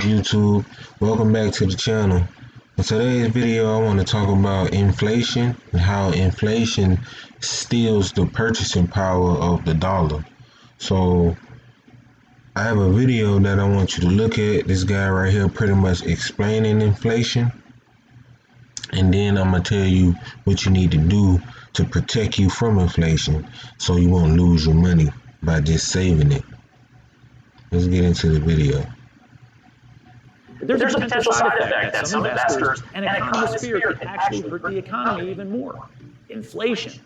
YouTube? Welcome back to the channel. In today's video, I want to talk about inflation and how inflation steals the purchasing power of the dollar. So I have a video that I want you to look at. This guy right here pretty much explaining inflation, and then I'm gonna tell you what you need to do to protect you from inflation so you won't lose your money by just saving it. Let's get into the video. There's a potential side effect that some investors and economists fear could actually hurt the economy even more. Inflation.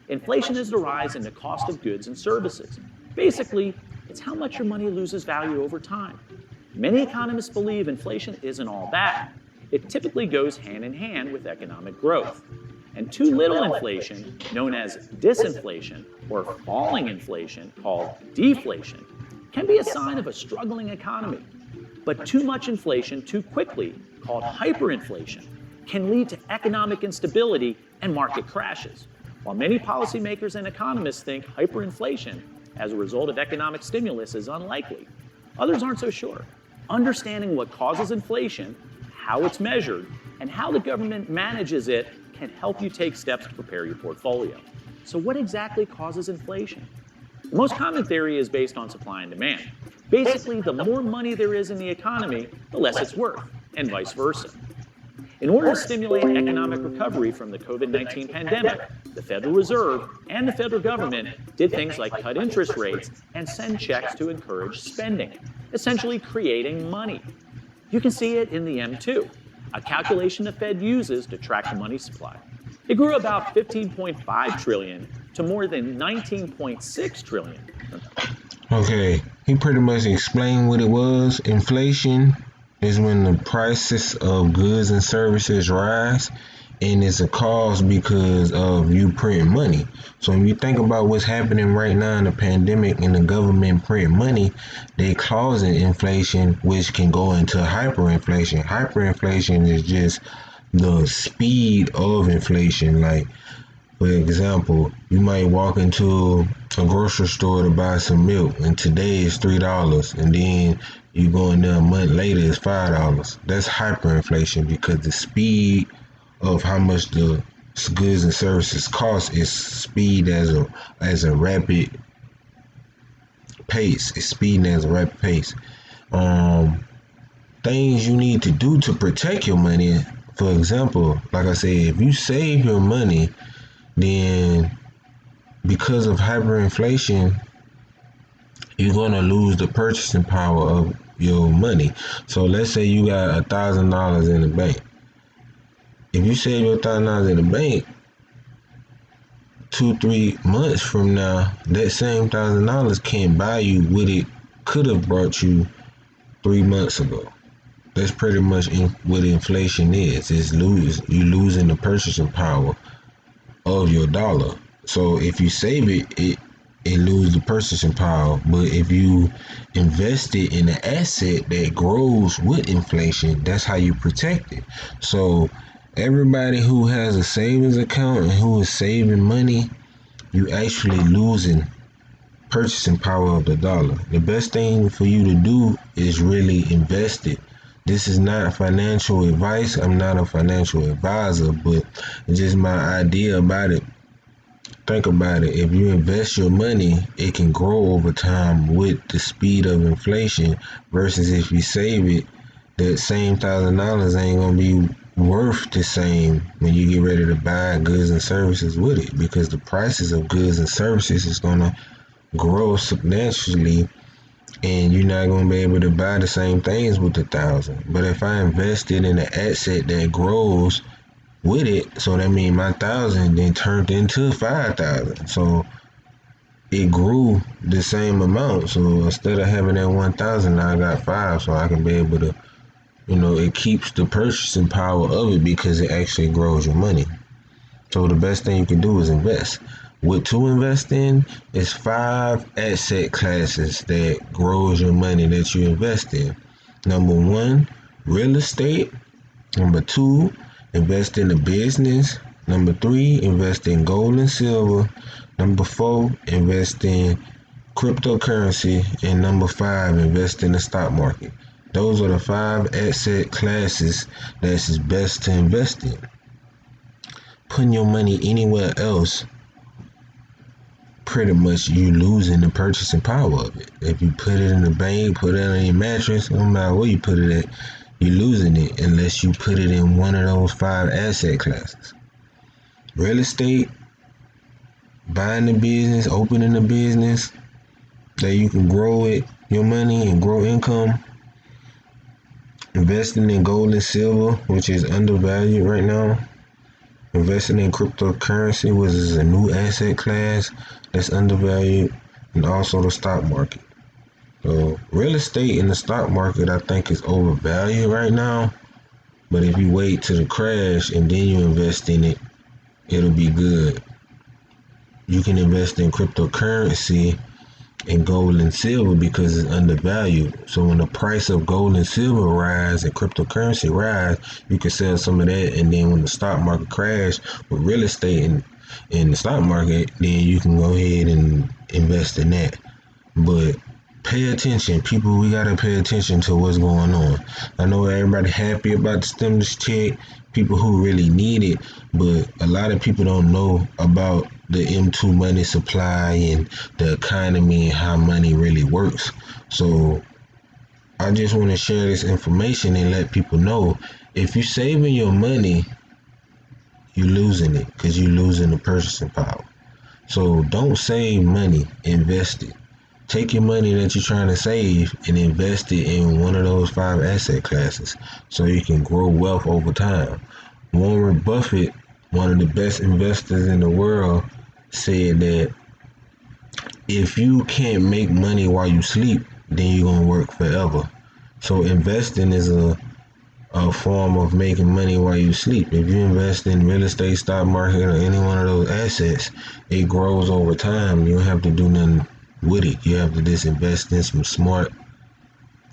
Inflation is the rise in the cost of goods and services. Basically, it's how much your money loses value over time. Many economists believe inflation isn't all bad. It typically goes hand in hand with economic growth. And too little inflation, known as disinflation, or falling inflation, called deflation, can be a sign of a struggling economy. But too much inflation too quickly, called hyperinflation, can lead to economic instability and market crashes. While many policymakers and economists think hyperinflation as a result of economic stimulus is unlikely, others aren't so sure. Understanding what causes inflation, how it's measured, and how the government manages it can help you take steps to prepare your portfolio. So what exactly causes inflation? The most common theory is based on supply and demand. Basically, the more money there is in the economy, the less it's worth, and vice versa. In order to stimulate economic recovery from the COVID-19 pandemic, the Federal Reserve and the federal government did things like cut interest rates and send checks to encourage spending, essentially creating money. You can see it in the M2, a calculation the Fed uses to track the money supply. It grew about 15.5 trillion to more than 19.6 trillion. Okay, he pretty much explained what it was. Inflation is when the prices of goods and services rise, and it's a cause because of you printing money. So when you think about what's happening right now in the pandemic and the government print money, they causing inflation, which can go into hyperinflation. Hyperinflation is just the speed of inflation. Like, for example, you might walk into a grocery store to buy some milk, and today it's $3, and then you go in there a month later, it's $5. That's hyperinflation because the speed of how much the goods and services cost is speed as a rapid pace. It's speeding as a rapid pace. Um, Things you need to do to protect your money. For example, like I said, if you save your money, then because of hyperinflation, you're gonna lose the purchasing power of your money. So let's say you got $1,000 in the bank. If you save your $1,000 in the bank, 2-3 months from now, that same $1,000 can't buy you what it could have brought you 3 months ago. That's pretty much what inflation is. You losing the purchasing power of your dollar. So if you save it lose the purchasing power. But if you invest it in an asset that grows with inflation, that's how you protect it. So everybody who has a savings account and who is saving money, you actually losing purchasing power of the dollar. The best thing for you to do is really invest it. This is not financial advice. I'm not a financial advisor, but it's just my idea about it. Think about it. If you invest your money, it can grow over time with the speed of inflation versus if you save it, that same $1,000 ain't gonna be worth the same when you get ready to buy goods and services with it, because the prices of goods and services is gonna grow substantially, and you're not gonna be able to buy the same things with the 1,000. But if I invested in an asset that grows with it, so that means my 1,000 then turned into 5,000. So it grew the same amount. So instead of having that 1,000, now I got five, so I can be able to, it keeps the purchasing power of it because it actually grows your money. So the best thing you can do is invest. What to invest in is 5 asset classes that grows your money that you invest in. Number 1, real estate. Number 2, invest in a business. Number 3, invest in gold and silver. Number 4, invest in cryptocurrency. And number 5, invest in the stock market. Those are the 5 asset classes that's best to invest in. Putting your money anywhere else, pretty much you losing the purchasing power of it. If you put it in the bank, put it on your mattress, no matter where you put it at, you're losing it unless you put it in one of those 5 asset classes. Real estate, buying a business, opening a business that you can grow it, your money and grow income. Investing in gold and silver, which is undervalued right now. Investing in cryptocurrency, which is a new asset class that's undervalued. And also the stock market. So real estate and the stock market, I think, is overvalued right now. But if you wait till the crash and then you invest in it, it'll be good. You can invest in cryptocurrency and gold and silver because it's undervalued. So when the price of gold and silver rise and cryptocurrency rise, you can sell some of that. And then when the stock market crash with real estate and in the stock market, then you can go ahead and invest in that. But pay attention, people. We gotta pay attention to what's going on. I know everybody happy about the stimulus check, people who really need it, but a lot of people don't know about the M2 money supply and the economy and how money really works. So I just want to share this information and let people know if you're saving your money, you're losing it because you're losing the purchasing power. So don't save money, invest it. Take your money that you're trying to save and invest it in one of those 5 asset classes so you can grow wealth over time. Warren Buffett, one of the best investors in the world, said that if you can't make money while you sleep, then you're going to work forever. So investing is a form of making money while you sleep. If you invest in real estate, stock market, or any one of those assets, it grows over time. You don't have to do nothing with it. You have to just invest in some smart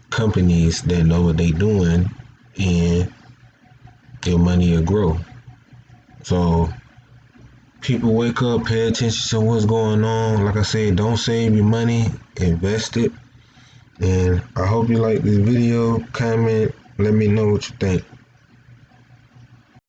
companies that know what they're doing, and your money will grow. So people wake up, pay attention to what's going on. Like I said, don't save your money, invest it. And I hope you like this video. Comment, let me know what you think.